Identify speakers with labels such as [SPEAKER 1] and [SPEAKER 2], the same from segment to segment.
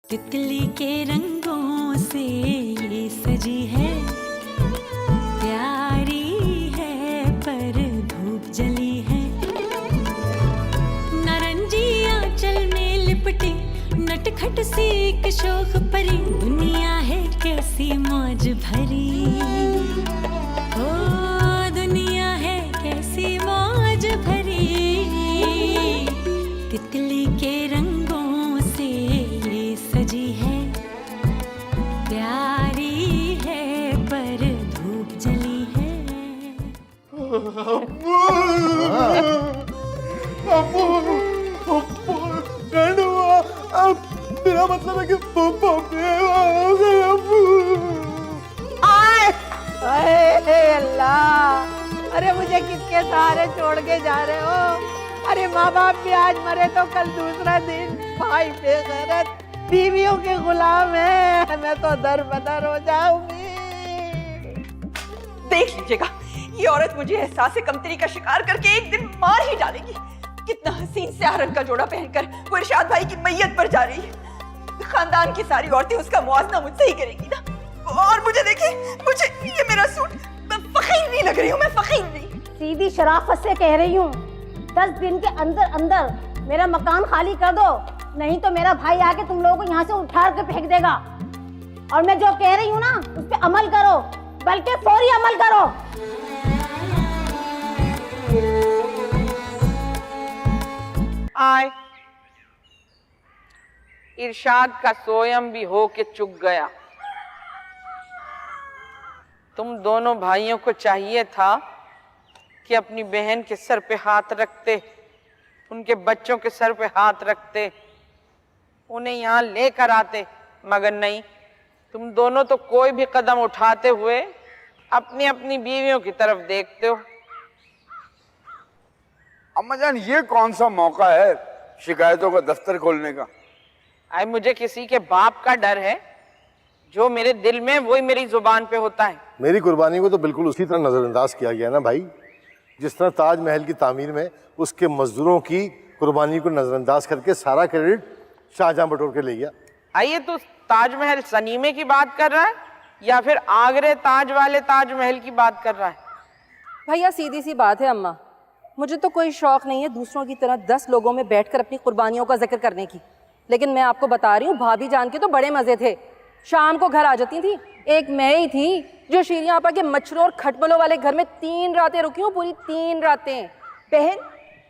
[SPEAKER 1] तितली के रंगों से ये सजी है, प्यारी है पर धूप जली है। नारंगी आंचल में लिपटी नटखट सी एक शोख परी, दुनिया है कैसी मौज भरी। ओ दुनिया है कैसी मौज भरी, तितली के रंगों से ये सजी है, प्यारी है पर धूप जली है।
[SPEAKER 2] अब मेरा मतलब है कि
[SPEAKER 3] अल्लाह, अरे मुझे किसके सहारे छोड़ के जा रहे हो? अरे माँ बाप भी आज मरे तो कल दूसरा दिन। भाई बेगैरत बीवियों के गुलाम है, मैं तो दर बदर हो जाऊंगी।
[SPEAKER 4] देख लीजिएगा, ये औरत मुझे एहसास कमतरी का शिकार करके एक दिन मार ही डालेगी। कितना हसीन स्याह रंग का जोड़ा पहनकर वो इरशाद भाई की मैयत पर जा रही है। खानदान की सारी औरतें उसका मुआवजा मुझसे ही करेंगी ना। और मुझे देखिए, मुझे ये मेरा सूट, मैं फकीर नहीं लग रही हूँ, मैं फकीर नहीं।
[SPEAKER 5] सीधी शराफत से कह रही हूँ, 10 दिन के अंदर अंदर मेरा मकान खाली कर दो, नहीं तो मेरा भाई आके तुम लोगों को यहाँ से उठा के फेंक देगा। और मैं जो कह रही हूँ ना, उस पर अमल करो, बल्कि फौरी अमल करो।
[SPEAKER 6] आए इरशाद का सोयम भी हो के चुक गया। तुम दोनों भाइयों को चाहिए था कि अपनी बहन के सर पे हाथ रखते, उनके बच्चों के सर पे हाथ रखते, उन्हें यहाँ लेकर आते, मगर नहीं, तुम दोनों तो कोई भी कदम उठाते हुए अपनी अपनी बीवियों की तरफ देखते हो।
[SPEAKER 2] अम्मा जान, ये कौन सा मौका है शिकायतों का दफ्तर खोलने का?
[SPEAKER 6] आई मुझे किसी के बाप का डर है, जो मेरे दिल में वही मेरी जुबान पे होता है।
[SPEAKER 7] मेरी कुर्बानी को तो बिल्कुल उसी तरह नजरअंदाज किया गया ना भाई, जिस तरह ताजमहल की तामीर में उसके मजदूरों की कुर्बानी को नजरअंदाज करके सारा क्रेडिट शाहजहां बटोर के ले गया।
[SPEAKER 6] आइए, तो ताजमहल सनीमे की बात कर रहा है या फिर आगरे ताज वाले ताजमहल की बात कर रहा है?
[SPEAKER 8] भैया सीधी सी बात है अम्मा, मुझे तो कोई शौक नहीं है दूसरों की तरह 10 लोगों में बैठकर अपनी कुर्बानियों का जिक्र करने की, लेकिन मैं आपको बता रही हूँ, भाभी जान के तो बड़े मजे थे। शाम को घर आ जाती थी, एक मैं ही थी जो शीरियाँ आपा के मच्छरों और खटमलों वाले घर में 3 रातें रुकी हूँ, पूरी 3 रातें।
[SPEAKER 4] बहन,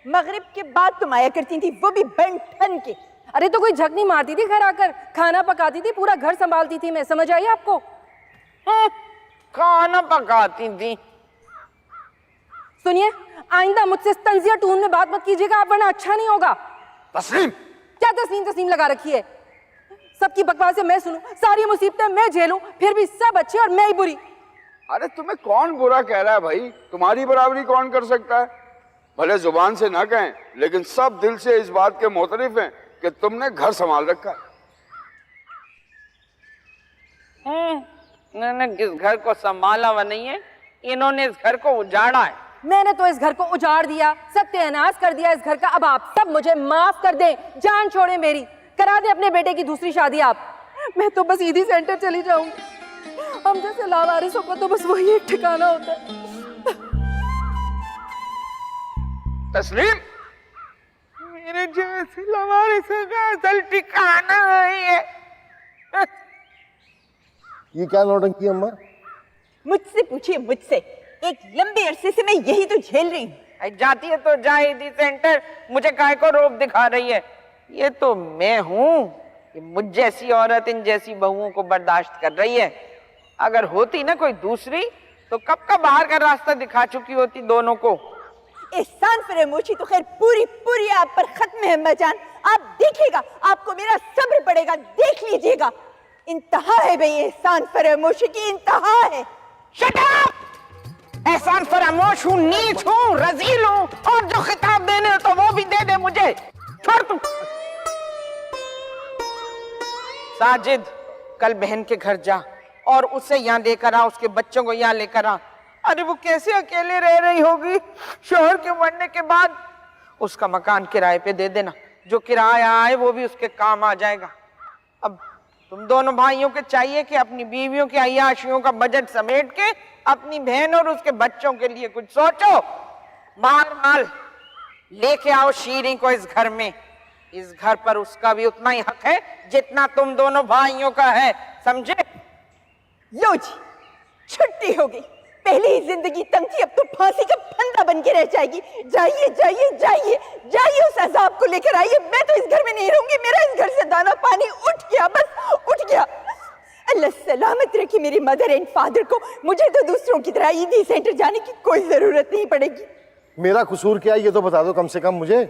[SPEAKER 4] मगरिब के बाद तुम आया करती थी, वो भी बन ठन के।
[SPEAKER 8] अरे तो कोई झक नहीं मारती थी घर आकर, खाना पकाती थी, पूरा घर संभालती थी मैं, समझ आई आपको?
[SPEAKER 6] खाना पकाती थी?
[SPEAKER 8] सुनिए, आइंदा मुझसे तंजिया टून में बात मत कीजिएगा आप, वरना अच्छा नहीं होगा।
[SPEAKER 2] तस्लीम,
[SPEAKER 8] क्या तस्लीम लगा रखी है? सबकी बकवासें मैं सुनूं, सारी मुसीबतें मैं झेलूं, फिर भी सब अच्छे और मैं ही बुरी।
[SPEAKER 2] अरे तुम्हें कौन बुरा कह रहा है भाई? तुम्हारी बराबरी कौन कर सकता है? भले जुबान से ना कहें, लेकिन सब दिल से इस बात के मोतरिफ हैं कि तुमने घर संभाल रखा है।
[SPEAKER 6] इन्होंने इस घर को संभाला हुआ नहीं है, इन्होंने इस घर को उजाड़ा है।
[SPEAKER 8] मैंने तो इस घर को उजाड़ दिया, सत्यानाश कर दिया इस घर का। अब आप सब मुझे माफ कर दें, जान छोड़े मेरी, करा दे अपने बेटे की दूसरी शादी आप। मैं तो बस ईदी सेंटर चली जाऊंगी। हम जैसे लावारिसों को तो बस वही एक ठिकाना होता है।
[SPEAKER 2] तस्लीम,
[SPEAKER 6] मेरे जैसे लावारिसों का असल ठिकाना है
[SPEAKER 7] ये क्या नौटंकी अम्मा?
[SPEAKER 4] मुझसे पूछिए, मुझसे। एक लंबे अरसे से मैं यही तो झेल रही हूँ।
[SPEAKER 6] जाती है तो जाए ईदी सेंटर, मुझे काहे को रोक दिखा रही है? ये तो मैं हूँ कि मुझ जैसी औरत इन जैसी बहुओं को बर्दाश्त कर रही है। अगर होती ना कोई दूसरी तो कब का बाहर का रास्ता दिखा चुकी होती दोनों को।
[SPEAKER 4] एहसान फरामोशी तो खैर पूरी पूरी आप पर खत्म है अम्मा जान। आप देखिएगा, आपको मेरा सब्र पड़ेगा, देख लीजिएगा। इंतहा है भाई, एहसान फरामोशी की इंतहा है।
[SPEAKER 6] Shut up! एहसान फरामोश हूँ, नीच हूँ, रजील हूँ, और जो खिताब देने हो तो वो भी दे दे मुझे। छोड़ तू। साजिद, कल बहन के घर जा और उसे यहाँ लेकर आ, उसके बच्चों को यहाँ लेकर आ। अरे वो कैसे अकेले रह रही होगी शोहर के मरने के बाद? उसका मकान किराए पे दे देना, जो किराया आए वो भी उसके काम आ जाएगा। अब तुम दोनों भाइयों को चाहिए कि अपनी बीवियों की अय्याशियों का बजट समेट के अपनी बहन और उसके बच्चों के लिए कुछ सोचो। बहरहाल लेके आओ शीरी को इस घर में। इस घर पर उसका भी उतना ही हक है जितना तुम दोनों भाइयों का है, समझे?
[SPEAKER 4] लो जी, छुट्टी हो गई। पहले ही जिंदगी तंग थी, अब तो फांसी का फंदा बन के रह जाएगी। जाइए जाइए जाइए जाइए, उस अजाब को लेकर आइए। मैं तो इस घर में नहीं रहूंगी। मेरा इस घर से दाना पानी उठ गया, बस उठ गया। अल्लाह सलामत रखे मेरे मदर एंड फादर को। मुझे तो दूसरों की तरह ईदी सेंटर जाने की कोई जरूरत नहीं पड़ेगी।
[SPEAKER 7] मेरा कसूर क्या है ये तो बता दो कम से कम मुझे।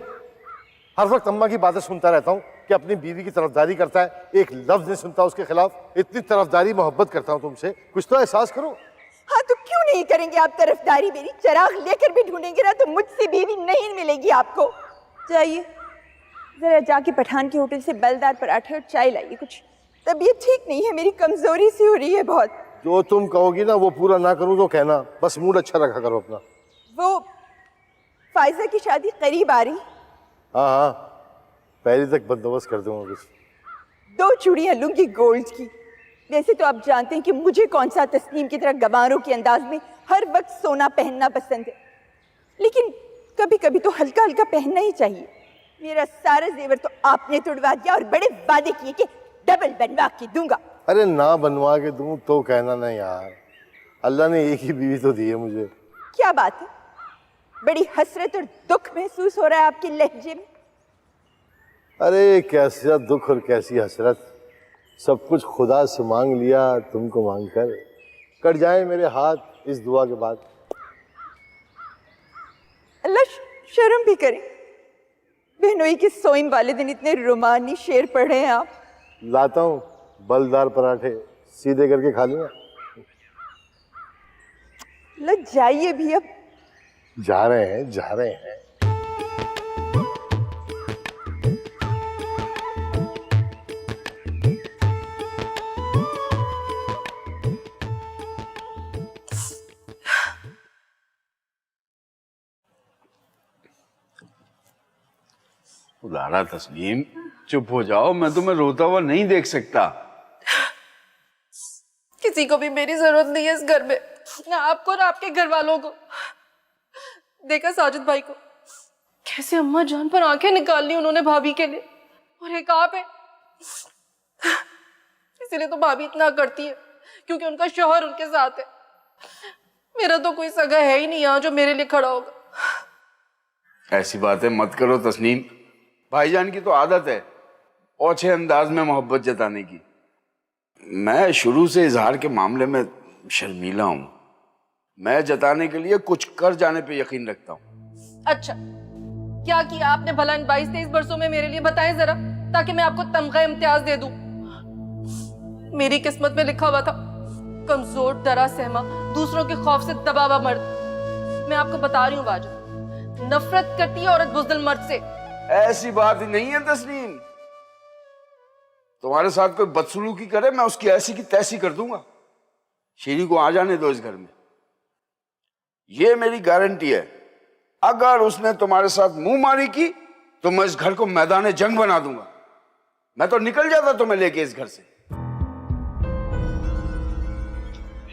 [SPEAKER 7] हर वक्त अम्मा की बातें सुनता रहता हूँ कि अपनी बीवी की तरफदारी करता है, एक लफ्ज नहीं सुनता उसके खिलाफ। इतनी तरफदारी मोहब्बत करता हूँ तुमसे, कुछ तो एहसास करो।
[SPEAKER 4] हाँ तो क्यों नहीं करेंगे आप तरफदारी? मेरी चिराग लेकर भी ढूंढेंगे ना तो मुझसे बीवी नहीं मिलेगी आपको। जाइए जरा जाके पठान के होटल से बलदार पराठे और चाय लाइए। कुछ तबीयत ठीक नहीं है मेरी, कमजोरी सी हो रही है बहुत।
[SPEAKER 7] जो तुम कहोगी ना वो पूरा ना करूँ तो कहना, बस मूड अच्छा रखा करो अपना।
[SPEAKER 4] वो फायजा की शादी करीब आ रही।
[SPEAKER 7] हाँ हाँ, पहले तक बंदोबस्त कर दूंगा कुछ।
[SPEAKER 4] 2 चूड़ियां लूंगी गोल्ड की। वैसे तो आप जानते हैं कि मुझे कौन सा तस्नीम की तरह गवारों के अंदाज में हर वक्त सोना पहनना पसंद है, लेकिन कभी कभी तो हल्का हल्का पहनना ही चाहिए। मेरा सारा जेवर तो आपने तोड़वा दिया और बड़े वादे किए कि डबल बनवा के दूंगा।
[SPEAKER 7] अरे ना बनवा के दूं तो कहना ना यार, अल्लाह ने एक ही बीवी तो दी है मुझे।
[SPEAKER 4] क्या बात है, बड़ी हसरत और दुख महसूस हो रहा है आपके लहजे में।
[SPEAKER 7] अरे कैसा दुख और कैसी हसरत, सब कुछ खुदा से मांग लिया तुमको मांग कर। कट जाए मेरे हाथ इस दुआ के बाद।
[SPEAKER 4] अल्लाह शर्म भी करे। बहनोई के सोइम वाले दिन इतने रोमानी शेर पढ़े हैं आप।
[SPEAKER 7] लाता हूँ बलदार पराठे, सीधे करके खा लिया।
[SPEAKER 4] लग जाइए भी अब।
[SPEAKER 7] जा रहे हैं जा रहे हैं।
[SPEAKER 2] लारा तस्लीम चुप हो जाओ, मैं तुम्हें रोता हुआ नहीं देख सकता।
[SPEAKER 8] किसी को भी मेरी जरूरत नहीं है इस घर में, ना आपको ना आपके घर वालों को। देखा साजिद भाई को, कैसे अम्मा जान पर आंखें निकाल ली उन्होंने भाभी के लिए, और एक आप है। इसीलिए तो भाभी इतना करती है क्योंकि उनका शौहर उनके साथ है। मेरा तो कोई सगा है ही नहीं यहाँ जो मेरे लिए खड़ा होगा।
[SPEAKER 2] ऐसी बातें मत करो तस्नीम, भाईजान की तो आदत है ओछे अंदाज में मोहब्बत जताने की। मैं शुरू से इजहार के मामले में शर्मीला हूं। मैं जताने के लिए कुछ कर जाने पे यकीन रखता हूं।
[SPEAKER 8] अच्छा, क्या किया आपने भला इन 22-23 वर्षों में मेरे लिए? बताएं जरा, ताकि मैं आपको तमगा इम्तियाज दे दूं। मेरी किस्मत में लिखा हुआ था कमजोर, डरा सहमा, दूसरों के खौफ से दबा हुआ मर्द। मैं आपको बता रही हूँ वाजिद, नफरत करती है औरत बुज़दिल मर्द से।
[SPEAKER 2] ऐसी बात ही नहीं है तस्नीम। तुम्हारे साथ कोई बदसलूकी करे मैं उसकी ऐसी की तैसी कर दूंगा। शीरी को आ जाने दो इस घर में, ये मेरी गारंटी है। अगर उसने तुम्हारे साथ मुंह मारी की तो मैं इस घर को मैदान जंग बना दूंगा। मैं तो निकल जाता तुम्हें लेके इस घर से।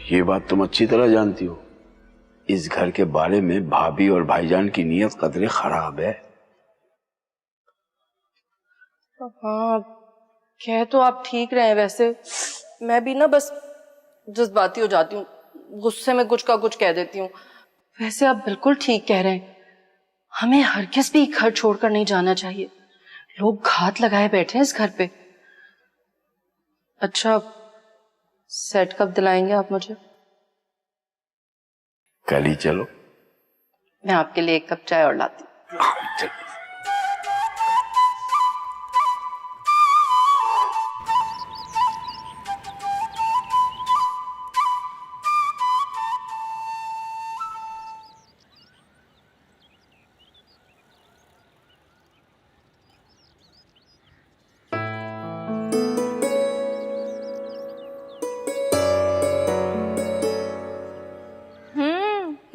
[SPEAKER 2] ये बात तुम अच्छी तरह जानती हो, इस घर के बारे में भाभी और भाईजान की नीयत कदरे खराब है।
[SPEAKER 8] हाँ, कह तो आप ठीक रहे हैं। वैसे मैं भी ना बस जज्बाती हो जाती हूँ, गुस्से में कुछ का कुछ कह देती हूँ। वैसे आप बिल्कुल ठीक कह रहे हैं, हमें हरगिज़ भी घर छोड़कर नहीं जाना चाहिए। लोग घात लगाए बैठे हैं इस घर पे। अच्छा, सेट कब दिलाएंगे आप मुझे?
[SPEAKER 2] कल ही चलो।
[SPEAKER 8] मैं आपके लिए 1 कप चाय और लाती हूँ।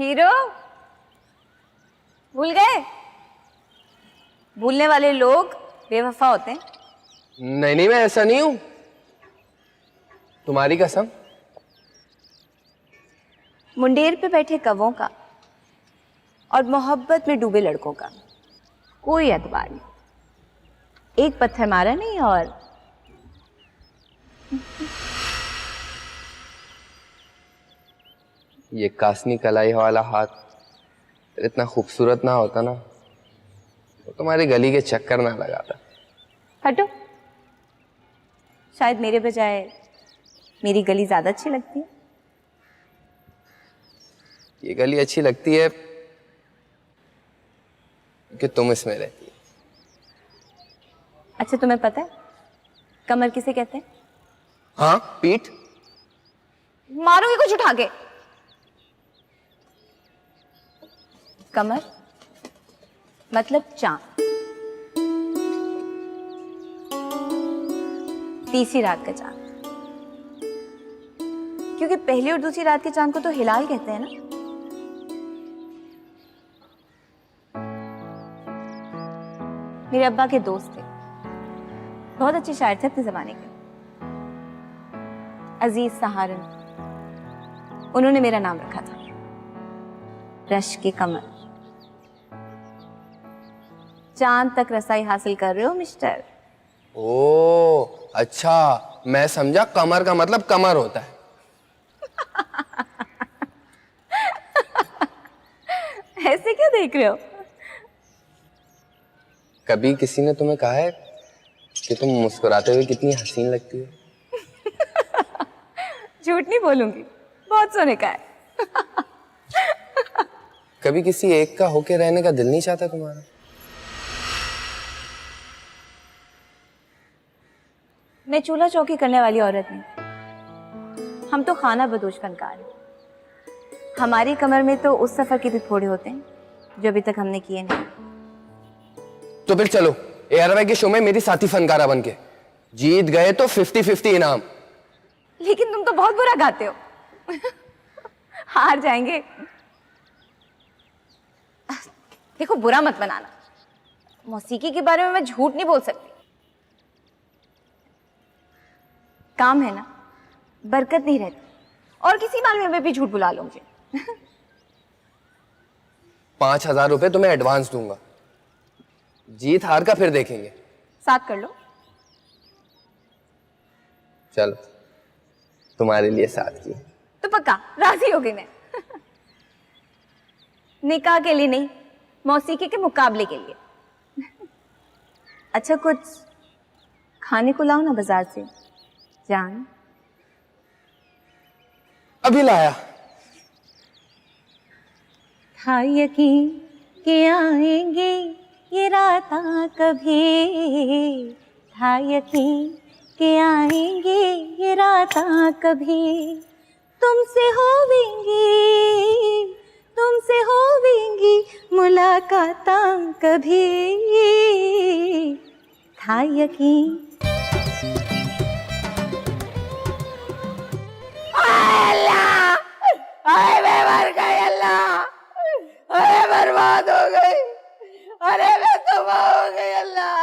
[SPEAKER 9] हीरो भूल गए? भूलने वाले लोग बेवफा होते हैं।
[SPEAKER 10] नहीं नहीं, मैं ऐसा नहीं हूं।
[SPEAKER 9] तुम्हारी कसम?
[SPEAKER 4] मुंडेर पे बैठे कवों का और मोहब्बत में डूबे लड़कों का कोई एतबार नहीं। एक पत्थर मारा नहीं और
[SPEAKER 9] ये कासनी कलाई वाला हाथ इतना खूबसूरत ना होता ना तो तुम्हारी गली के चक्कर ना लगाता।
[SPEAKER 4] हटो, शायद मेरे बजाय मेरी गली ज्यादा अच्छी लगती है।
[SPEAKER 9] ये गली अच्छी लगती है कि तुम इसमें रहती है।
[SPEAKER 4] अच्छा, तुम्हें पता है कमर किसे कहते हैं?
[SPEAKER 9] हाँ, पीठ।
[SPEAKER 4] मारोगे कुछ उठा के? कमर मतलब चांद। तीसरी रात का चांद, क्योंकि पहली और दूसरी रात के चांद को तो हिलाल कहते हैं ना। मेरे अब्बा के दोस्त थे, बहुत अच्छे शायर थे अपने जमाने के, अजीज सहारन। उन्होंने मेरा नाम रखा था रश के कमर। चांद तक रसाई हासिल कर रहे हो मिस्टर।
[SPEAKER 9] ओ अच्छा, मैं समझा कमर का मतलब कमर होता है।
[SPEAKER 4] ऐसे क्यों देख रहे हो?
[SPEAKER 9] कभी किसी ने तुम्हें कहा है कि तुम मुस्कुराते हुए कितनी हसीन लगती हो?
[SPEAKER 4] झूठ नहीं बोलूंगी, बहुत सोने का है।
[SPEAKER 9] कभी किसी एक का होके रहने का दिल नहीं चाहता तुम्हारा?
[SPEAKER 4] मैं चूल्हा चौकी करने वाली औरत नहीं, हम तो खाना बदोश फनकार हैं। हमारी कमर में तो उस सफर के भी फोड़े होते हैं जो अभी तक हमने किए नहीं।
[SPEAKER 9] तो फिर चलो ARY के शो में मेरी साथी फनकारा बन के, जीत गए तो 50-50 इनाम।
[SPEAKER 4] लेकिन तुम तो बहुत बुरा गाते हो। हार जाएंगे। देखो, बुरा मत बनाना, मौसीकी के बारे में मैं झूठ नहीं बोल सकती। काम है ना, बरकत नहीं रहती, और किसी मामले में भी झूठ बुला लो मुझे।
[SPEAKER 9] 5,000 रुपए तुम्हें एडवांस दूंगा, जीत हार का फिर देखेंगे।
[SPEAKER 4] 7 कर लो।
[SPEAKER 9] चलो, तुम्हारे लिए 7 की।
[SPEAKER 4] तो पक्का राजी हो गई मैं। निकाह के लिए नहीं, मौसीकी के मुकाबले के लिए। अच्छा, कुछ खाने को लाओ ना बाजार से जान।
[SPEAKER 9] अभी लाया।
[SPEAKER 4] था यकीन कि आएंगे ये रातां कभी, था यकीन कि आएंगे ये रातां कभी, तुमसे होवेंगी मुलाकातां कभी, था यकीन। अल्लाह, अरे मैं मर गई, अल्लाह, अरे बर्बाद हो गई, अरे मैं तबाह हो गई, अल्लाह।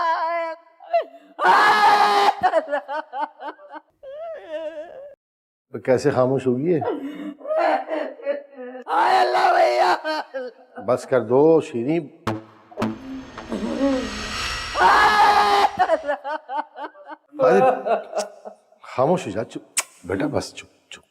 [SPEAKER 7] तो कैसे खामोश होगी ये?
[SPEAKER 3] हाय अल्लाह भैया।
[SPEAKER 7] बस कर दो शीरी। अरे खामोश हो जा, चुप बेटा, बस चुप चुप।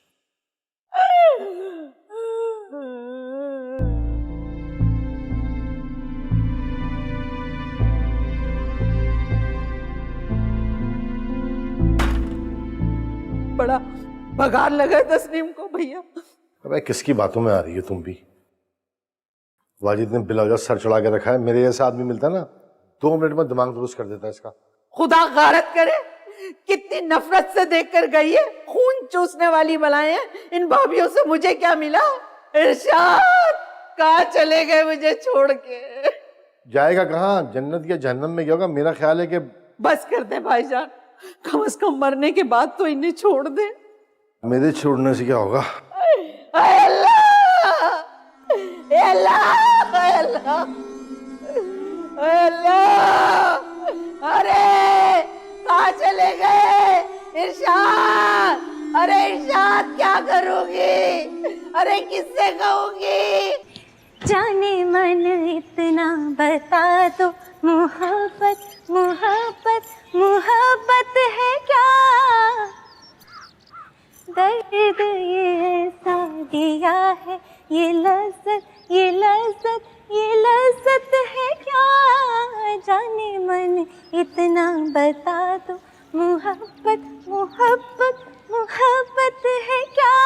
[SPEAKER 3] बड़ा बगार लगा तस्नीम को भैया।
[SPEAKER 7] अबे किसकी बातों में आ रही है तुम भी? वाजिद ने बिलावजा सर चढ़ा के रखा है। मेरे जैसा आदमी मिलता ना 2 मिनट में दिमाग दुरुस्त कर देता है इसका।
[SPEAKER 3] खुदा गारत करे, कितनी नफरत से देखकर गई है, खून चूसने वाली बलाएं हैं। इन भाभियों से मुझे क्या मिला? इरशाद, कहाँ चले गए मुझे छोड़ के?
[SPEAKER 7] जाएगा कहाँ? जन्नत या जहन्नम में गया होगा। मेरा ख्याल है कि
[SPEAKER 3] बस कर दे भाईजान, कम से कम मरने के बाद तो इन्हें छोड़ दे।
[SPEAKER 7] मेरे छोड़ने से क्या होगा?
[SPEAKER 3] ऐ अल्लाह, ऐ अल्लाह, ऐ अल्लाह, ऐ अल्लाह, अरे कहाँ चले गए इरशाद? अरे इरशाद क्या करूंगी, अरे किससे कहूंगी?
[SPEAKER 1] जाने मन इतना बता दो, मोहब्बत मोहब्बत मोहब्बत है क्या, दर्द ये ऐसा दिया है, ये लज्जत ये लज्जत ये लज्जत है क्या, जाने मन इतना बता दो, मोहब्बत मोहब्बत मोहब्बत है क्या,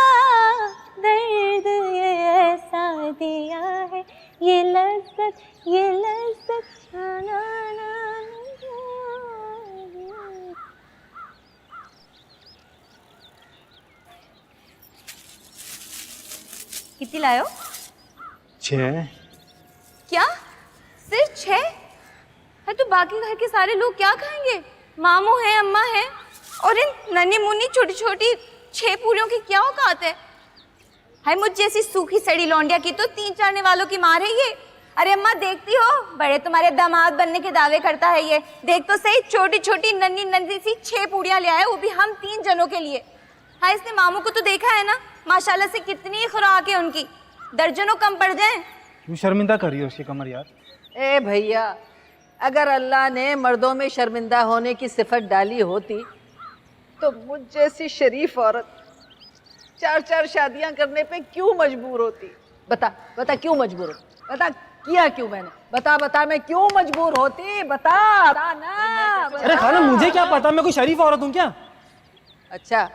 [SPEAKER 1] दर्द ये ऐसा दिया है, ये लज्जत ना ना ना।
[SPEAKER 10] कितनी लायो?
[SPEAKER 11] 6।
[SPEAKER 10] क्या सिर्फ 6? है तो बाकी घर के सारे लोग क्या खाएंगे? मामू है, अम्मा है, और इन नन्ही मुन्नी छोटी छोटी 6 पूरियों की क्या औकात है? हाय मुझ जैसी सूखी सड़ी लौंडिया की तो 3 चढ़ने वालों की मार है ये। अरे अम्मा देखती हो, बड़े तुम्हारे दामाद बनने के दावे करता है ये। देख तो सही, छोटी छोटी नन्ही नन्ही सी 6 पूड़ियां ले आए, वो भी हम 3 जनों के लिए। हाँ इसने मामू को तो देखा है ना, माशाल्लाह से कितनी खुराक है उनकी, दर्जनों कम पड़ जाए।
[SPEAKER 11] क्यों शर्मिंदा कर रही हो उसकी कमर यार?
[SPEAKER 3] ए भैया, अगर अल्लाह ने मर्दों में शर्मिंदा होने की सिफत डाली होती तो मुझ जैसी शरीफ औरत 4-4 शादियां करने पे क्यों मजबूर होती? बता बता क्यों मजबूर होती? बता किया क्यों मैंने? बता बता मैं क्यों मजबूर होती? बता बता ना।
[SPEAKER 11] अरे खाला मुझे क्या पता, मैं कोई शरीफ औरत हूँ क्या?
[SPEAKER 3] अच्छा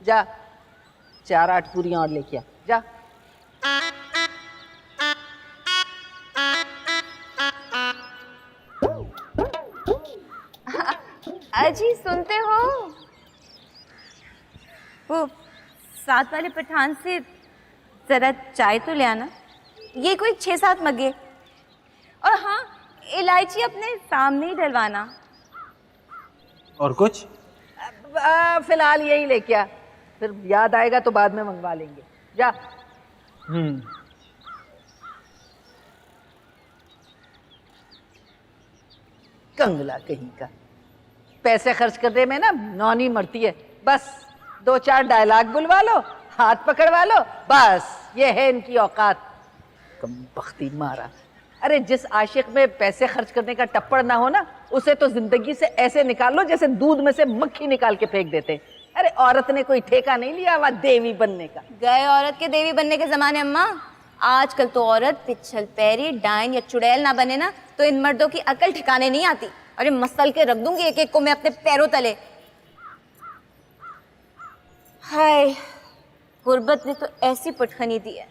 [SPEAKER 3] जा 4-8 पूरियां और लेके आ जा।
[SPEAKER 10] अजी सुनते हो, वो साथ वाले पठान से जरा चाय तो ले आना, ये कोई 6-7 मग्गे, और हाँ इलायची अपने सामने ही डलवाना।
[SPEAKER 11] और कुछ?
[SPEAKER 3] फिलहाल यही लेके आ, फिर याद आएगा तो बाद में मंगवा लेंगे। जा। कंगला कहीं का, पैसे खर्च करने में ना नौनी मरती है। बस 2-4 डायलॉग बुलवा लो, हाथ पकड़वा लो, बस ये है इनकी औकात। कम बख्ती मारा। अरे जिस आशिक में पैसे खर्च करने का टप्पड़ ना हो ना, उसे तो जिंदगी से ऐसे निकाल लो जैसे दूध में से मक्खी निकाल के फेंक देते। अरे औरत ने कोई ठेका नहीं लिया हुआ देवी बनने का।
[SPEAKER 10] गए औरत के देवी बनने के जमाने अम्मा, आजकल तो औरत पिछल पैरी डाइन या चुड़ैल ना बने ना तो इन मर्दों की अकल ठिकाने नहीं आती। अरे मसल के रख दूंगी एक एक को मैं अपने पैरों तले। हाय गुर्बत ने तो ऐसी पटखनी दी है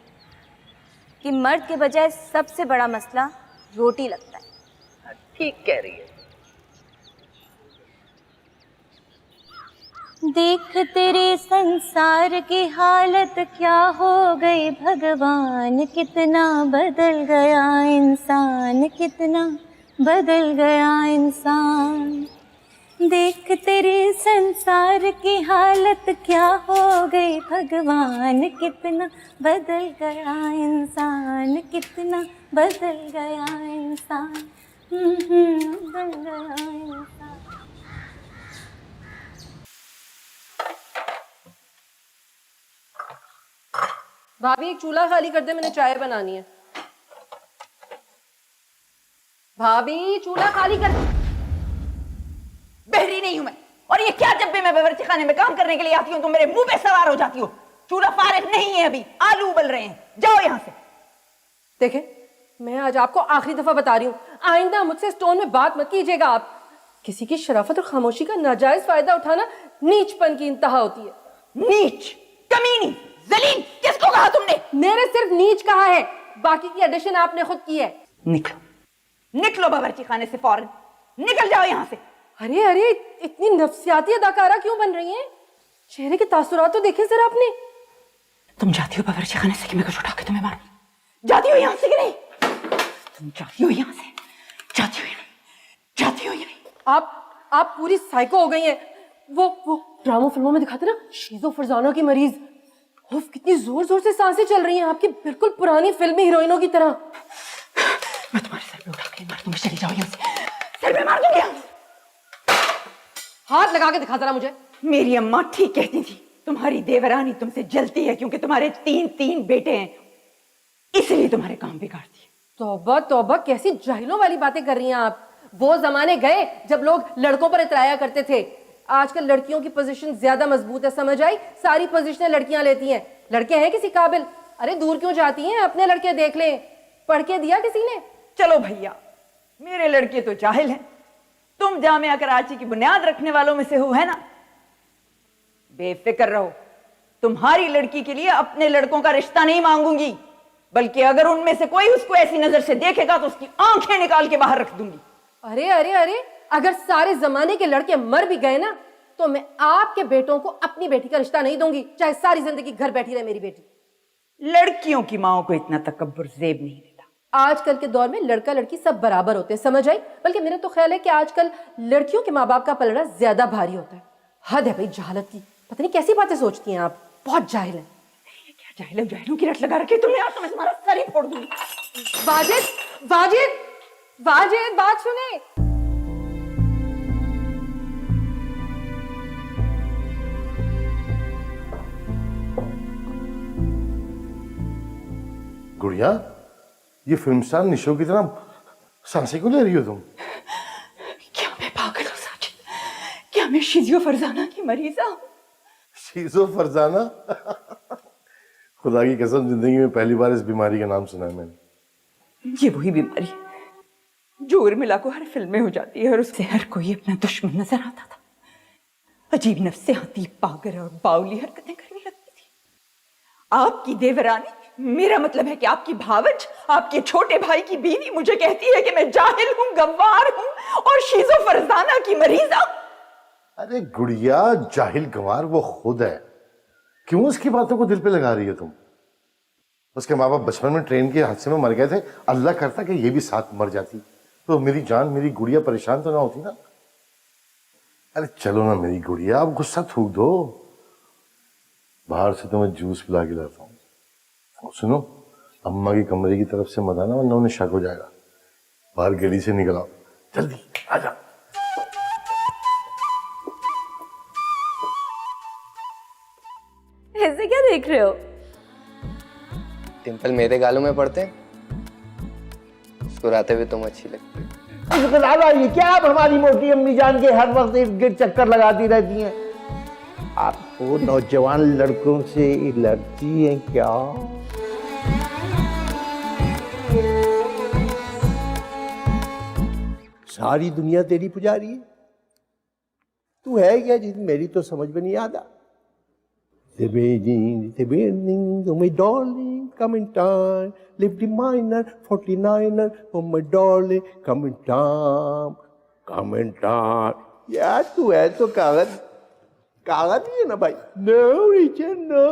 [SPEAKER 10] कि मर्द के बजाय सबसे बड़ा मसला रोटी लगता है।
[SPEAKER 3] ठीक कह रही है।
[SPEAKER 1] देख तेरे संसार की हालत क्या हो गई भगवान, कितना बदल गया इंसान, कितना बदल गया इंसान। देख तेरे संसार की हालत क्या हो गई भगवान, कितना बदल गया इंसान, कितना बदल गया इंसान, बदल गया इंसान।
[SPEAKER 8] भाभी एक चूल्हा खाली कर दे, मैंने चाय बनानी है। भाभी चूल्हा खाली कर।
[SPEAKER 4] बहरी नहीं हूं मैं, और ये क्या जब भी मैं बावर्ची खाने में काम करने के लिए आती हूँ तो मेरे मुंह पे सवार हो जाती हो। चूल्हा फारिग नहीं है, अभी आलू उबल रहे हैं, जाओ यहां से।
[SPEAKER 8] देखे मैं आज आपको आखिरी दफा बता रही हूँ, आइंदा मुझसे इस टोन में बात मत कीजिएगा आप। किसी की शराफत और खामोशी का नाजायज फायदा उठाना नीचपन की इंतहा होती है।
[SPEAKER 4] नीच, कमीनी, जलील, किसको कहा तुमने?
[SPEAKER 8] मेरे सिर्फ नीच कहा है, बाकी की एडिशन आपने खुद की है।
[SPEAKER 4] निकलो निकलो बावर्ची खाने से फौरन, निकल जाओ यहां से।
[SPEAKER 8] अरे अरे इतनी नफसियाती अदाकारा क्यों बन रही हैं? चेहरे के तासुरात तो देखे जरा आपने।
[SPEAKER 4] तुम जाती हो बावर्ची खाने से कि मैं कुछ उठा के तुम्हें मारूं? जाती हो यहां से कि नहीं? तुम जाती हो यहां से? जाती हो या नहीं? जाती हो या नहीं?
[SPEAKER 8] आप पूरी साइको हो गई हैं। वो ड्रामा फिल्मों में दिखाते ना, शीजो फरजाना की मरीज। उफ, कितनी जोर जोर से सांसें चल रही हैं आपकी, बिल्कुल पुरानी फिल्मी हीरोइनों की तरह।
[SPEAKER 4] मैं तुम्हारे सर पे उठा के मार दूंगी, चली जाओ यहां से। सर पे मार दूंगी।
[SPEAKER 8] हाथ लगा के दिखा जरा मुझे।
[SPEAKER 4] मेरी अम्मा ठीक कहती थी, तुम्हारी देवरानी तुमसे जलती है क्योंकि तुम्हारे 3 बेटे हैं, इसलिए तुम्हारे काम बिगाड़ती है।
[SPEAKER 8] तौबा तौबा, कैसी जाहिलों वाली बातें कर रही हैं आप। वो जमाने गए जब लोग लड़कों पर इतराया करते थे। आजकल लड़कियों की पोजीशन ज्यादा मजबूत है, समझ आई? सारी पोजीशनें लड़कियां लेती हैं। लड़के हैं किसी काबिल? अरे दूर क्यों जाती हैं, अपने लड़के देख लें। पढ़ के दिया किसी ने?
[SPEAKER 4] चलो भैया, मेरे लड़के तो जाहिल हैं, तुम जामिया कराची की बुनियाद रखने वालों में से हो, है ना? बेफिक्र रहो, तुम्हारी लड़की के लिए अपने लड़कों का रिश्ता नहीं मांगूंगी, बल्कि अगर उनमें से कोई उसको ऐसी नजर से देखेगा तो उसकी आंखें निकाल के बाहर रख दूंगी।
[SPEAKER 8] अरे अरे अरे, अगर सारे जमाने के लड़के मर भी गए ना तो मैं आपके बेटों को अपनी बेटी का रिश्ता नहीं दूंगी, चाहे सारी जिंदगी घर बैठी रहे मेरी बेटी।
[SPEAKER 4] लड़कियों की माओ को इतना तकब्बुर ज़ेब नहीं देता।
[SPEAKER 8] आजकल के दौर में लड़का लड़की सब बराबर होते हैं, समझ आई? बल्कि मेरा तो ख्याल है कि आजकल लड़कियों के माँ बाप का पलड़ा ज्यादा भारी होता है। हद है भाई जहालत की, पता नहीं कैसी बातें सोचती हैं आप, बहुत जाहिल है।
[SPEAKER 4] क्या जाहिलों की रट लगा रखी तुमने? आज तो मैं तुम्हारा सर ही फोड़ दूंगी।
[SPEAKER 8] वाजिद वाजिद वाजिद, बात सुने।
[SPEAKER 7] गुड़िया, ये फिल्म स्टार निशो की तरह सांसें क्यों ले रही हो तुम?
[SPEAKER 4] क्या मैं पागल हूँ साजिद? क्या मैं शिजियो फरजाना की मरीजा हूँ?
[SPEAKER 7] शीजो फरजाना? खुदा की कसम, जिंदगी में पहली बार इस बीमारी का नाम सुना है मैंने।
[SPEAKER 4] ये वही बीमारी है जो उर्मिला को हर फिल्म में हो जाती है और उससे हर कोई अपना दुश्मन नजर आता था। अजीब नफ्से आती, पागल और बाउली हरकतें करने लगती थी। आपकी देवरानी, मेरा मतलब है कि आपकी भावज, आपके छोटे भाई की बीवी मुझे कहती है कि मैं जाहिल हूं, गंवार हूं और शीजो फरजाना की मरीजा।
[SPEAKER 7] अरे गुड़िया, जाहिल गंवार वो खुद है, क्यों उसकी बातों को दिल पे लगा रही हो तुम? उसके माँ बाप बचपन में ट्रेन के हादसे में मर गए थे, अल्लाह करता कि ये भी साथ मर जाती तो मेरी जान, मेरी गुड़िया परेशान तो ना होती ना। अरे चलो ना मेरी गुड़िया, आप गुस्सा थूक दो, बाहर से तो मैं जूस पिला के लाता हूँ। और सुनो, अम्मा की कमरे की तरफ से मत आना वरना उन्हें शक हो जाएगा। बाहर गली से निकल आओ, जल्दी आजा।
[SPEAKER 10] ऐसे क्या देख रहे हो?
[SPEAKER 9] टिम्पल मेरे गालों में पड़ते हैं, मुस्कुराते हुए तुम अच्छी लगती है।
[SPEAKER 12] दादा, ये क्या आप हमारी मोटी अम्मी जान के हर वक्त इर्द गिर्द चक्कर लगाती रहती हैं? आप वो नौजवान लड़कों से लड़ती हैं क्या? सारी दुनिया तेरी पुजारी है, तू है क्या जिस मेरी तो समझ में नहीं आता। my darling, come in time, live the minor, 49er, oh my darling, come in time, come in time. यार तू है तो कागज, कागज ही है ना भाई? No, Richard, no.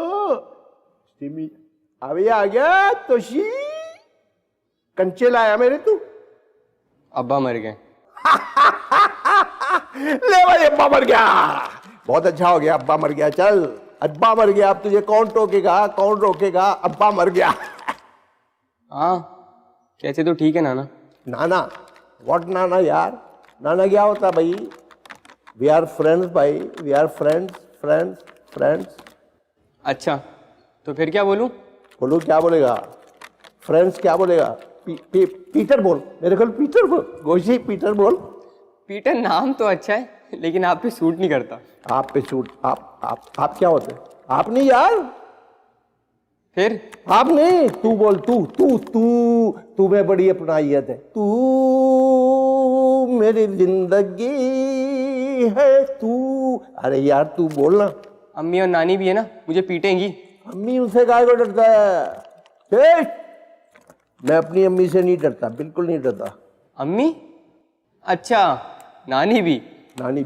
[SPEAKER 12] Timmy, अभी आ गया तोशी, कंचे लाया मेरे तू?
[SPEAKER 9] अब्बा मर गए।
[SPEAKER 12] ले भाई, अब्बा मर गया, बहुत अच्छा हो गया, अब्बा मर गया। चल, अब्बा मर गया, अब तुझे कौन टोकेगा, कौन रोकेगा? अब्बा मर गया।
[SPEAKER 9] हाँ, कैसे तो ठीक है नाना।
[SPEAKER 12] नाना? व्हाट नाना यार? नाना क्या होता भाई? वी आर फ्रेंड्स भाई, we are friends, friends, friends.
[SPEAKER 9] अच्छा, तो फिर क्या बोलूं?
[SPEAKER 12] बोलो, क्या बोलेगा? फ्रेंड्स क्या बोलेगा? पीटर बोल, मेरे को पीटर बोल, गोशी पीटर बोल।
[SPEAKER 9] पीटर नाम तो अच्छा है, लेकिन आप पे सूट नहीं करता।
[SPEAKER 12] आप पे सूट? आप क्या होते? आप नहीं यार,
[SPEAKER 9] फिर
[SPEAKER 12] आप नहीं, तू बोल, तू में बड़ी अपनाइयत है। तू मेरी जिंदगी है तू। अरे यार तू बोलना।
[SPEAKER 9] अम्मी और नानी भी है ना, मुझे पीटेंगी।
[SPEAKER 12] अम्मी उनसे काहे को डरता है? मैं अपनी अम्मी से नहीं डरता, बिल्कुल नहीं डरता।
[SPEAKER 9] अम्मी? अच्छा, नानी भी?
[SPEAKER 12] नानी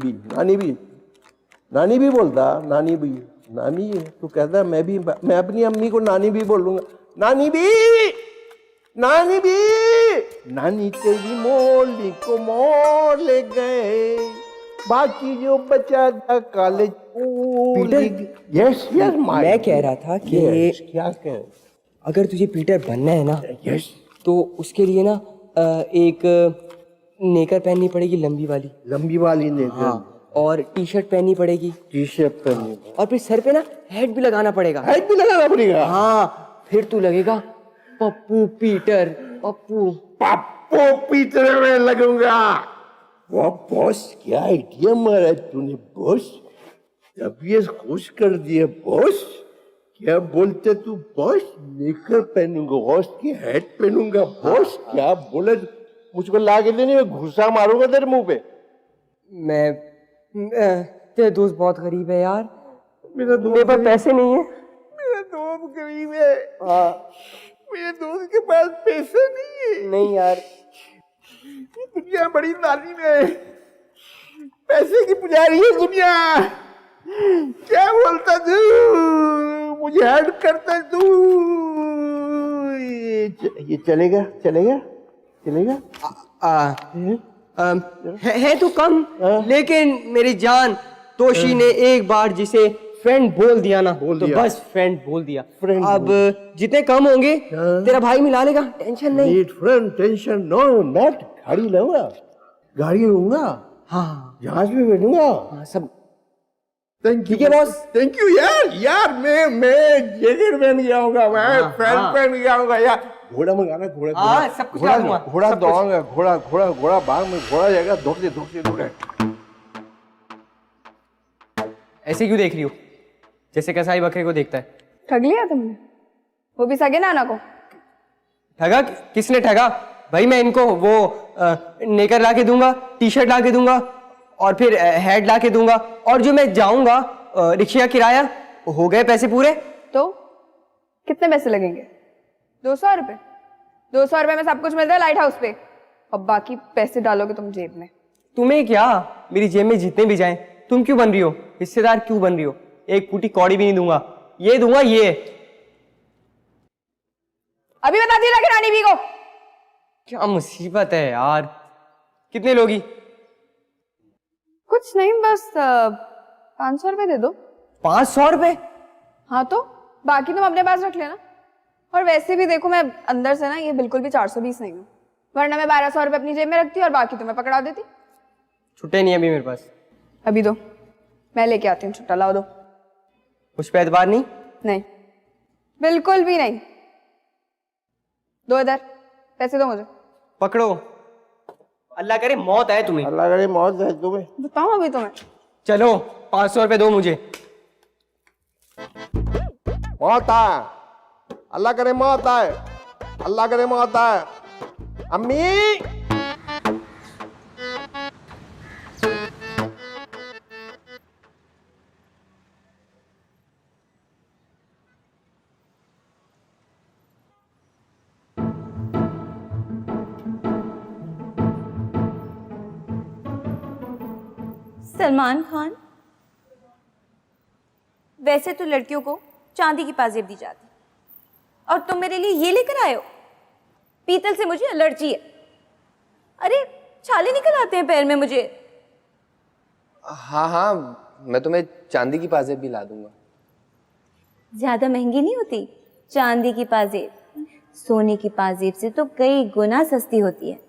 [SPEAKER 12] भी बोलता, नानी भी, नानी है तू कहता। मैं अपनी अम्मी को नानी भी बोलूंगा। नानी भी, नानी तेरी मोली को मोड़ ले गए, बाकी जो बचा था कॉलेज। यस,
[SPEAKER 13] मैं कह रहा था कि
[SPEAKER 12] क्या कह,
[SPEAKER 13] अगर तुझे पीटर बनना है ना,
[SPEAKER 12] यस,
[SPEAKER 13] तो उसके लिए ना एक नेकर पहननी पड़ेगी, लंबी वाली
[SPEAKER 12] नेकर।
[SPEAKER 13] हाँ, और टी शर्ट पहननी पड़ेगी।
[SPEAKER 12] टी शर्ट पहननी,
[SPEAKER 13] और फिर सर पे ना हेड भी लगाना पड़ेगा।
[SPEAKER 12] हेड भी लगाना पड़ेगा?
[SPEAKER 13] हाँ, फिर तू लगेगा पप्पू पीटर। पप्पू
[SPEAKER 12] पप्पू पीटर में लगूंगा। वाह बॉस, क्या आइडिया मारा तूने बॉस, तबीयत खुश कर दिया बॉस। क्या बोलते तू बॉस? लेकर पहनूंगा बॉस की हेड पहनूंगा बॉस। क्या बोले? मुझको ला के देने में घुसा मारूंगा तेरे मुंह पे।
[SPEAKER 13] तेरे दोस्त बहुत गरीब है यार।
[SPEAKER 12] मेरा दोस्त,
[SPEAKER 13] मेरे पास पैसे नहीं है।
[SPEAKER 12] मेरा दोस्त गरीब है। हाँ, मेरे दोस्त के पास पैसे नहीं है।
[SPEAKER 13] नहीं यार,
[SPEAKER 12] दुनिया बड़ी नाली में पैसे की पुजारी है दुनिया। क्या बोलता तू? मुझे हेल्प करता तू। ये चलेगा चलेगा चलेगा?
[SPEAKER 13] है तो कम, लेकिन मेरी जान तोशी ने एक बार जिसे फ्रेंड बोल दिया ना, तो बस फ्रेंड बोल दिया। अब जितने कम होंगे तेरा भाई मिला लेगा, टेंशन नहीं।
[SPEAKER 12] Friend tension no not. गाड़ी लूंगा, गाड़ी लूंगा।
[SPEAKER 13] हाँ,
[SPEAKER 12] जहाज में बैठूंगा।
[SPEAKER 13] हाँ, सब
[SPEAKER 12] थैंक यू
[SPEAKER 13] ठीक है बॉस।
[SPEAKER 12] थैंक यू यार मैं जैकेट पहन गया होगा, मैं पैंट पहन गया होगा यार। घोड़ा मंगाना, घोड़ा।
[SPEAKER 13] हाँ, सब कुछ ला दूंगा।
[SPEAKER 12] घोड़ा दौड़ाऊंगा, घोड़ा बाग में घोड़ा जाएगा, दौड़ते।
[SPEAKER 13] ऐसे क्यों देख रही हो, जैसे कसाई बकरे को देखता है?
[SPEAKER 10] ठग लिया तुमने, वो भी सगे नाना को।
[SPEAKER 13] ठगा? किसने ठगा भाई? मैं इनको वो नेकर ला के दूंगा, टी शर्ट ला के दूंगा, और फिर हेड ला के दूंगा, और जो मैं जाऊंगा रिक्शा का किराया, हो गए पैसे पूरे।
[SPEAKER 10] तो कितने पैसे लगेंगे? 200 रुपए? 200 रुपए में सब कुछ मिलता है लाइट हाउस पे, और बाकी पैसे डालोगे तुम जेब में।
[SPEAKER 13] तुम्हें क्या, मेरी जेब में जितने भी जाएं, तुम क्यों बन रही हो हिस्सेदार? क्यों बन रही हो? एक फूटी कौड़ी भी नहीं दूंगा। ये दूंगा, ये।
[SPEAKER 10] अभी बता दिया कि रानी भी को।
[SPEAKER 13] क्या मुसीबत है यार। कितने लोगी?
[SPEAKER 10] कुछ नहीं, बस 500 रुपए दे दो।
[SPEAKER 13] 500 रुपए?
[SPEAKER 10] हाँ, तो बाकी तुम अपने पास रख लेना। और वैसे भी देखो, मैं अंदर से ना ये बिल्कुल भी 420 नहीं हूँ, वरना मैं 1200 रुपए अपनी जेब में रखती और बाकी तुम्हें पकड़ा देती।
[SPEAKER 13] छुट्टे नहीं अभी मेरे पास।
[SPEAKER 10] अभी दो, मैं लेके आती हूँ छुट्टा। लाओ दो।
[SPEAKER 13] उस पे एतबार नहीं?
[SPEAKER 10] नहीं, बिल्कुल भी नहीं। दो इधर, पैसे दो मुझे।
[SPEAKER 13] पकड़ो, अल्लाह करे मौत आए तुम्हें।
[SPEAKER 12] अल्लाह करे मौत है तुम्हें।
[SPEAKER 10] बताऊँ अभी तुम्हें?
[SPEAKER 13] चलो 500 रुपए दो मुझे।
[SPEAKER 12] मौत आए, अल्लाह करे मौत आए, अल्लाह करे मौत आए। अम्मी,
[SPEAKER 10] सलमान खान, वैसे तो लड़कियों को चांदी की पाजेब दी जाती, और तुम मेरे लिए ये लेकर आए हो? पीतल से मुझे एलर्जी है। अरे छाले निकल आते हैं पैर में मुझे।
[SPEAKER 9] हाँ, मैं तुम्हें चांदी की पाजेब भी ला दूंगा।
[SPEAKER 10] ज्यादा महंगी नहीं होती चांदी की पाजेब? सोने की पाजेब से तो कई गुना सस्ती होती है।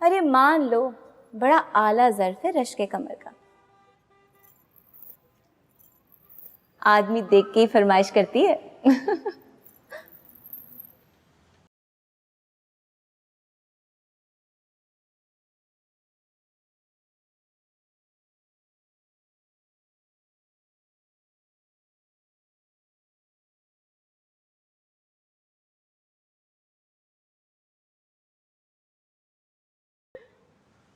[SPEAKER 10] अरे मान लो बड़ा आला ज़र्फ है रश के कमर का, आदमी देख के ही फरमाइश करती है।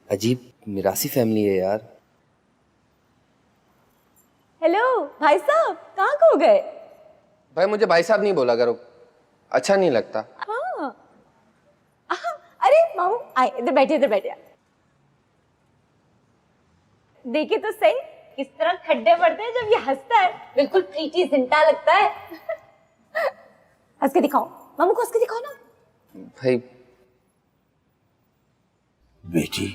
[SPEAKER 9] अजीब मिरासी फैमिली है यार।
[SPEAKER 10] हेलो भाई साहब, कहाँ खो गए?
[SPEAKER 9] भाई मुझे भाई साहब नहीं बोला करो, अच्छा नहीं लगता।
[SPEAKER 10] हाँ, अरे मामू आए, इधर बैठे इधर बैठे। देखिए तो सही किस तरह खड्डे पड़ते हैं जब ये हंसता है, बिल्कुल प्रीटी जिंटा लगता है। हंस के दिखाओ मामू को, हंस के दिखाओ ना।
[SPEAKER 9] भाई
[SPEAKER 2] बेटी,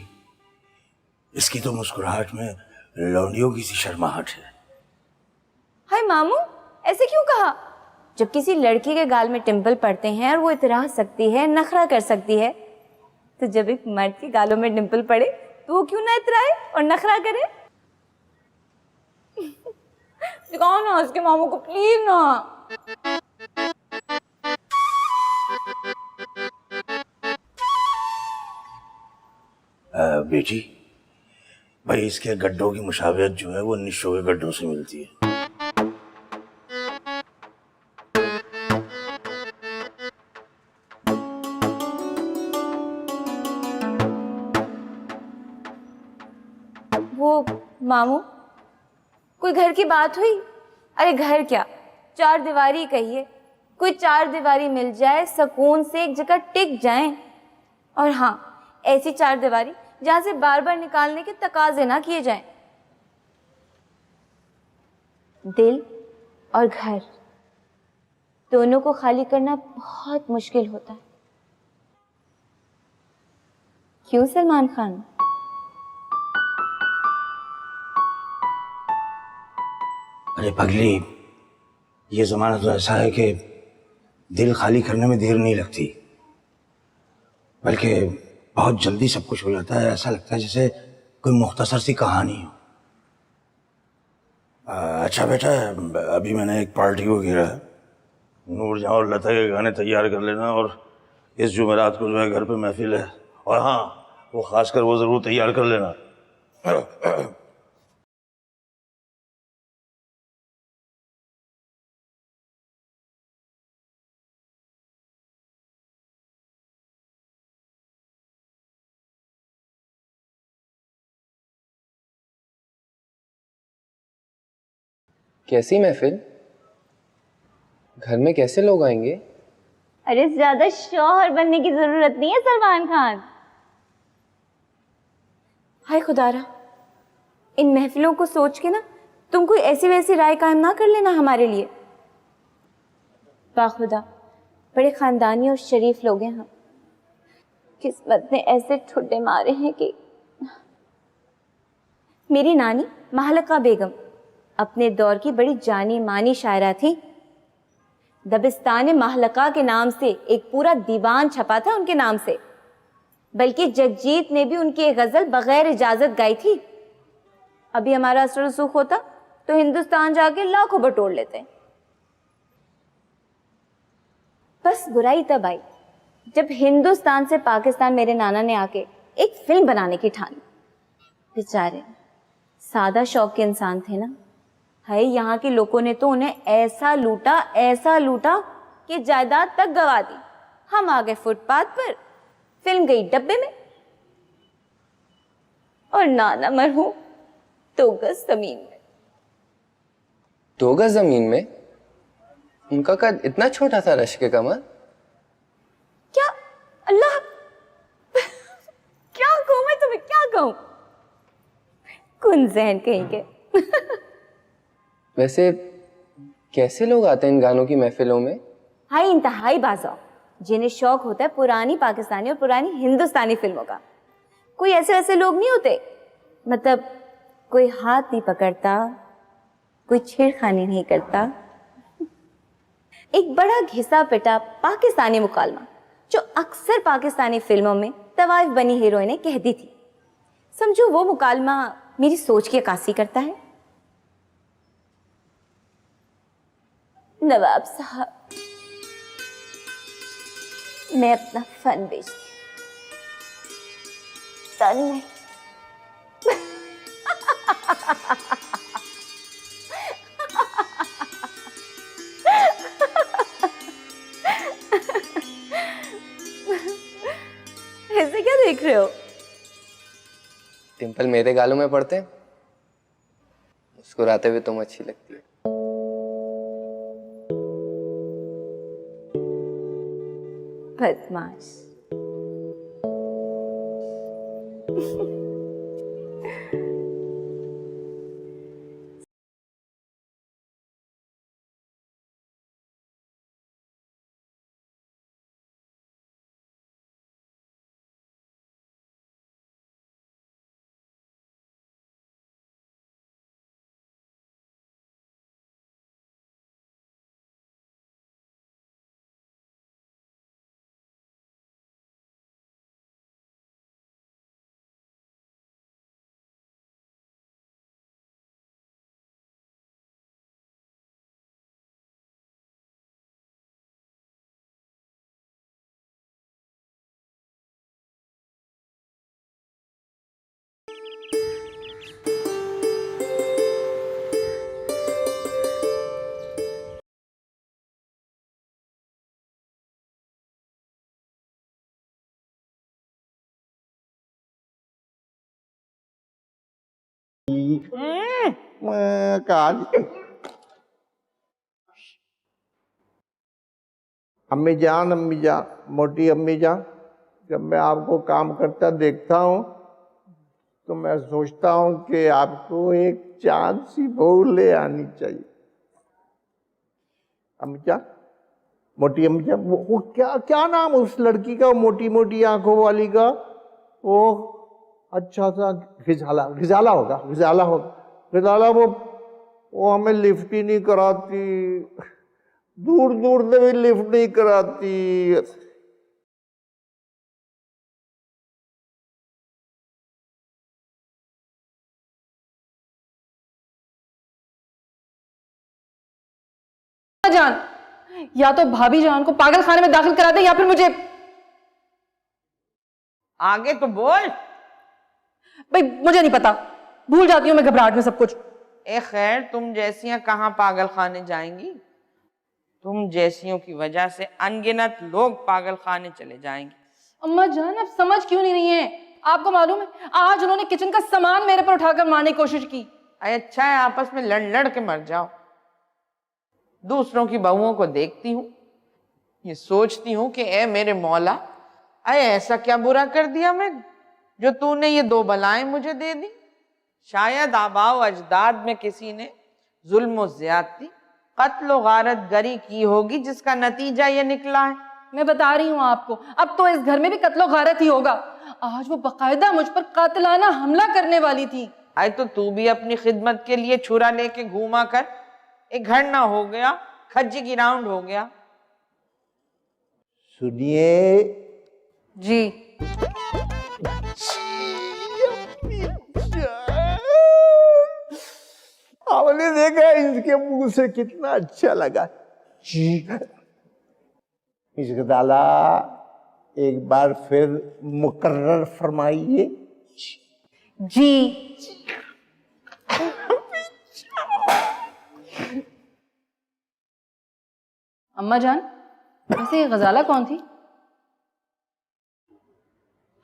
[SPEAKER 2] इसकी तो मुस्कुराहट में लौंडियों की सी शर्माहट है।
[SPEAKER 10] हाय मामू, ऐसे क्यों कहा? जब किसी लड़की के गाल में टिम्पल पड़ते हैं और वो इतरा सकती है, नखरा कर सकती है, तो जब एक मर्द के गालों में डिंपल पड़े तो वो क्यों ना इतराए और नखरा करे? दिखाओ ना उसके मामू को प्लीज ना।
[SPEAKER 12] बेटी, भाई इसके गड्ढों की मुशाबियत जो है वो निशों के गड्ढों से मिलती है।
[SPEAKER 10] वो मामू, कोई घर की बात हुई? अरे घर क्या, 4 दीवारी कहिए, कोई 4 दीवारी मिल जाए, सुकून से एक जगह टिक जाएं। और हाँ, ऐसी 4 दीवारी जहां से बार बार निकालने के तकाजे ना किए जाएं। दिल और घर दोनों को खाली करना बहुत मुश्किल होता है। क्यों सलमान खान?
[SPEAKER 12] अरे पगली, ये जमाना तो ऐसा है कि दिल खाली करने में देर नहीं लगती, बल्कि बहुत जल्दी सब कुछ हो जाता है। ऐसा लगता है जैसे कोई मुख्तसर सी कहानी हो। अच्छा बेटा, अभी मैंने एक पार्टी को घेरा है। नूरजहां और लता के गाने तैयार कर लेना, और इस जुमेरात को जो है घर पे महफिल है। और हाँ, वो खासकर वो जरूर तैयार कर लेना।
[SPEAKER 9] कैसी महफिल? घर में कैसे लोग आएंगे?
[SPEAKER 10] अरे ज्यादा शौहर बनने की जरूरत नहीं है सलमान खान। हाय खुदारा, इन महफिलों को सोच के ना तुम कोई ऐसी वैसी राय कायम ना कर लेना हमारे लिए। बाखुदा, बड़े खानदानी और शरीफ लोग हैं हम। किस्मत ने ऐसे ठुड्डे मारे हैं कि मेरी नानी महलका बेगम अपने दौर की बड़ी जानी मानी शायरा थी। दबिस्तान महलका के नाम से एक पूरा दीवान छपा था उनके नाम से, बल्कि जगजीत ने भी उनकी एक गजल बगैर इजाजत गाई थी। अभी हमारा असर रसूख होता तो हिंदुस्तान जाके लाखों बटोर लेते। बस बुराई तब आई जब हिंदुस्तान से पाकिस्तान मेरे नाना ने आके एक फिल्म बनाने की ठानी। बेचारे सादा शौक के इंसान थे ना। है, यहाँ के लोगों ने तो उन्हें ऐसा लूटा कि जायदाद तक गवा दी। हम आ गए फुटपाथ पर, फिल्म गई डब्बे में, और नाना मरहूम 2 गज जमीन में।
[SPEAKER 9] 2 गज जमीन में? उनका कद इतना छोटा था रश्के कमर?
[SPEAKER 10] क्या अल्लाह, क्या कहूं मैं तुम्हें, क्या कहूं? कुन जहन कहेंगे।
[SPEAKER 9] वैसे कैसे लोग आते हैं इन गानों की महफिलों में?
[SPEAKER 10] हाय इंतहाई बाज़ा, जिन्हें शौक होता है पुरानी पाकिस्तानी और पुरानी हिंदुस्तानी फिल्मों का। कोई ऐसे वैसे लोग नहीं होते, मतलब कोई हाथ नहीं पकड़ता, कोई छेड़खानी नहीं करता। एक बड़ा घिसा पिटा पाकिस्तानी मुकालमा जो अक्सर पाकिस्तानी फिल्मों में तवाइफ बनी हीरोइनें कहती थी। समझो वो मुकालमा मेरी सोच की अक्कासी करता है। नवाब साहब, मैं अपना फन बेचती हूँ, तन नहीं। ऐसे क्या देख रहे हो?
[SPEAKER 9] टिम्पल मेरे गालों में पड़ते हैं, मुस्कुराते हुए तुम अच्छी लगती है।
[SPEAKER 10] बदमाश।
[SPEAKER 12] अम्मी जान, मोटी अम्मी जान, जब मैं आपको काम करता देखता हूँ तो मैं सोचता हूँ कि आपको एक चांद सी बहू ले आनी चाहिए। अम्मी जान, मोटी अम्मी जान, वो क्या नाम उस लड़की का, मोटी मोटी आंखों वाली का? वो अच्छा सा घिजाला होगा। वो हमें लिफ्ट ही नहीं कराती, दूर दूर से भी लिफ्ट नहीं कराती।
[SPEAKER 8] जान, या तो भाभी जान को पागल खाने में दाखिल करा दे या फिर मुझे।
[SPEAKER 6] आगे तो बोल।
[SPEAKER 8] भाई मुझे नहीं पता, भूल जाती हूँ मैं घबराहट में सब कुछ।
[SPEAKER 6] ए खैर, तुम जैसियां कहाँ पागल खाने जाएंगी? तुम जैसियों की वजह से अनगिनत लोग पागल खाने चले जाएंगे।
[SPEAKER 8] अम्मा जान, आप समझ क्यों नहीं रही हैं? आपको मालूम है, आज उन्होंने किचन का सामान मेरे पर उठाकर मारने की कोशिश की।
[SPEAKER 6] अच्छा है, आपस में लड़ के मर जाओ। दूसरों की बहुओं को देखती हूँ, ये सोचती हूँ कि ए मेरे मौला, ऐसा क्या बुरा कर दिया मैं जो तूने ये दो बलाएं मुझे दे दी? शायद आबाओ अजदाद में किसी ने जुल्म ज्यादती, कत्ल गारत गरी की होगी, जिसका नतीजा ये निकला है।
[SPEAKER 8] मैं बता रही हूँ आपको, अब तो इस घर में भी कत्लो गारत ही होगा। आज वो बकायदा मुझ पर कातिलाना हमला करने वाली थी।
[SPEAKER 6] आए तो तू भी अपनी खिदमत के लिए छुरा लेके घूमा कर, एक घर ना हो गया, खज्जी गिराउंड हो गया।
[SPEAKER 12] सुनिए
[SPEAKER 8] जी।
[SPEAKER 12] आपने देखा इसके मुंह से कितना अच्छा लगा। इसके दाला एक बार फिर मुकर्रर फरमाइए।
[SPEAKER 8] जी। अम्मा जान, वैसे ये गजाला कौन थी?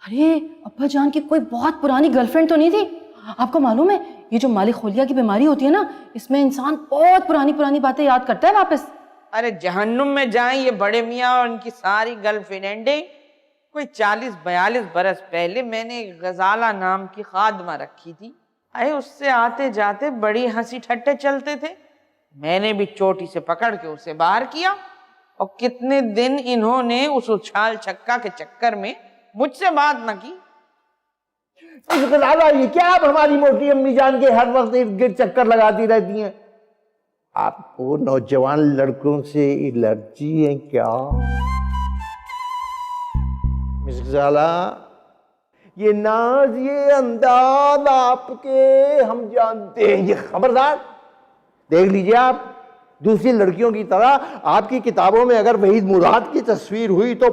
[SPEAKER 8] अरे अब्बा जान की कोई बहुत पुरानी गर्लफ्रेंड तो नहीं थी? आपको मालूम है, ये जो मालिक खोलिया की बीमारी होती है ना, इसमें इंसान बहुत पुरानी बातें याद करता है वापस।
[SPEAKER 6] अरे जहन्नुम में जाएं ये बड़े मियाँ और उनकी सारी गर्लफ्रेंडें। कोई 40-42 बरस पहले मैंने एक गजाला नाम की खादमा रखी थी। अरे उससे आते जाते बड़ी हंसी ठट्टे चलते थे। मैंने भी चोटी से पकड़ के उसे बाहर किया, और कितने दिन इन्होंने उस उछाल छक्का के चक्कर में मुझसे बात न की।
[SPEAKER 12] ये क्या आप हमारी मोटी अम्मी जान के हर वक्त इर्द गिर्द चक्कर लगाती रहती हैं? आपको नौजवान लड़कों से एलर्जी है क्या? मिस गजाला, ये नाज ये अंदाज आपके हम जानते हैं। ये खबरदार देख लीजिए, आप दूसरी लड़कियों की तरह आपकी किताबों में अगर वहीद मुराद की तस्वीर हुई तो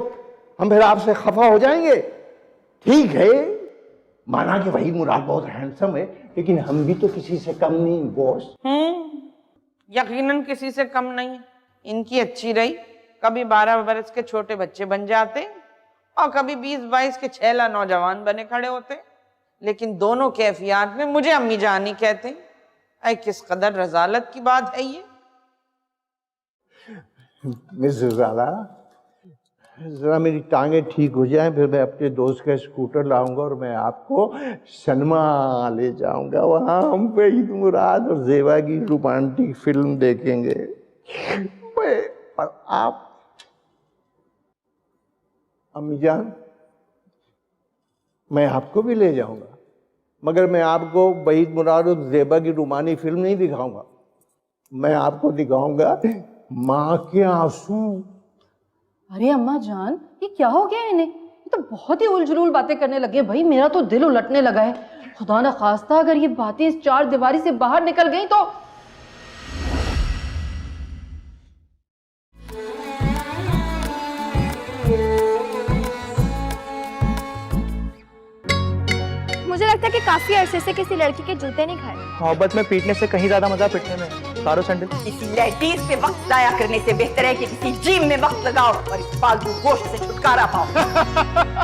[SPEAKER 12] हम फिर आपसे खफा हो जाएंगे। ठीक है, माना कि वहीद मुराद बहुत हैंडसम है, लेकिन हम भी तो किसी से कम नहीं बॉस।
[SPEAKER 6] यकीनन किसी से कम नहीं। इनकी अच्छी रही, कभी 12 बरस के छोटे बच्चे बन जाते और कभी 20-22 के छैला नौजवान बने खड़े होते, लेकिन दोनों कैफियत में मुझे अम्मी जान ही कहते। ऐ किस कदर रजालत की बात है ये।
[SPEAKER 12] मिस रजाला, जरा मेरी टांगे ठीक हो जाएं, फिर मैं अपने दोस्त का स्कूटर लाऊंगा और मैं आपको सिनेमा ले जाऊंगा। वहां हम वहीद मुराद और जेबा की रोमांटिक फिल्म देखेंगे। और आप अम्मी जान, मैं आपको भी ले जाऊंगा, मगर मैं आपको वहीद मुराद और जेबा की रोमानी फिल्म नहीं दिखाऊंगा। मैं आपको दिखाऊंगा माँ के आंसू।
[SPEAKER 8] अरे अम्मा जान, ये क्या हो गया इन्हें? ये तो बहुत ही उलझुल बातें करने लगे भाई, मेरा तो दिल उलटने लगा है। खुदा ना खास्ता अगर ये बातें इस चार दीवारी से बाहर निकल गई तो।
[SPEAKER 10] मुझे लगता है कि काफी अरसे से किसी लड़की के जूते नहीं खाए।
[SPEAKER 11] मोहब्बत में पीटने से कहीं ज्यादा मजा पिटने में। तारो सैंडल।
[SPEAKER 4] किसी लेडीज पे वक्त जाया करने से बेहतर है कि किसी जिम में वक्त लगाओ और इस फालतू गोश्त से छुटकारा पाओ।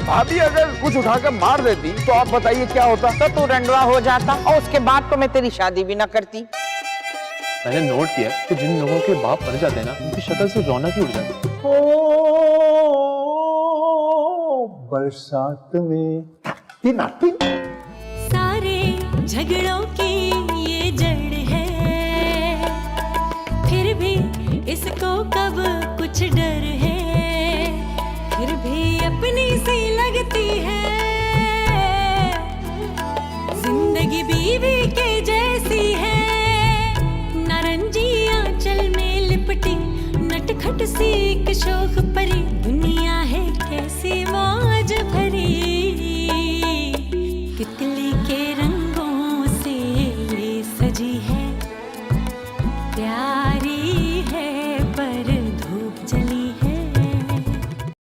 [SPEAKER 2] भाभी अगर कुछ उठाकर मार देती तो आप बताइए क्या होता?
[SPEAKER 6] तो तू रंडवा हो जाता और उसके बाद तो मैं तेरी शादी भी ना करती।
[SPEAKER 11] मैंने नोट किया कि जिन लोगों के बाप मर जाते हैं ना, उनकी शक्ल से रौनक ही उड़ जाती है।
[SPEAKER 12] बरसात में नाटी
[SPEAKER 1] सारे झगड़ों की ये जड़ है, फिर भी इसको कब कुछ डर है, फिर भी अपनी सी लगती है, जिंदगी बीवी के जैसी है, नारंगी आंचल में लिपटी नटखट सी एक शोक परी, दुनिया है कैसी मौज भरी, तितली के रंगों से ये सजी है प्यार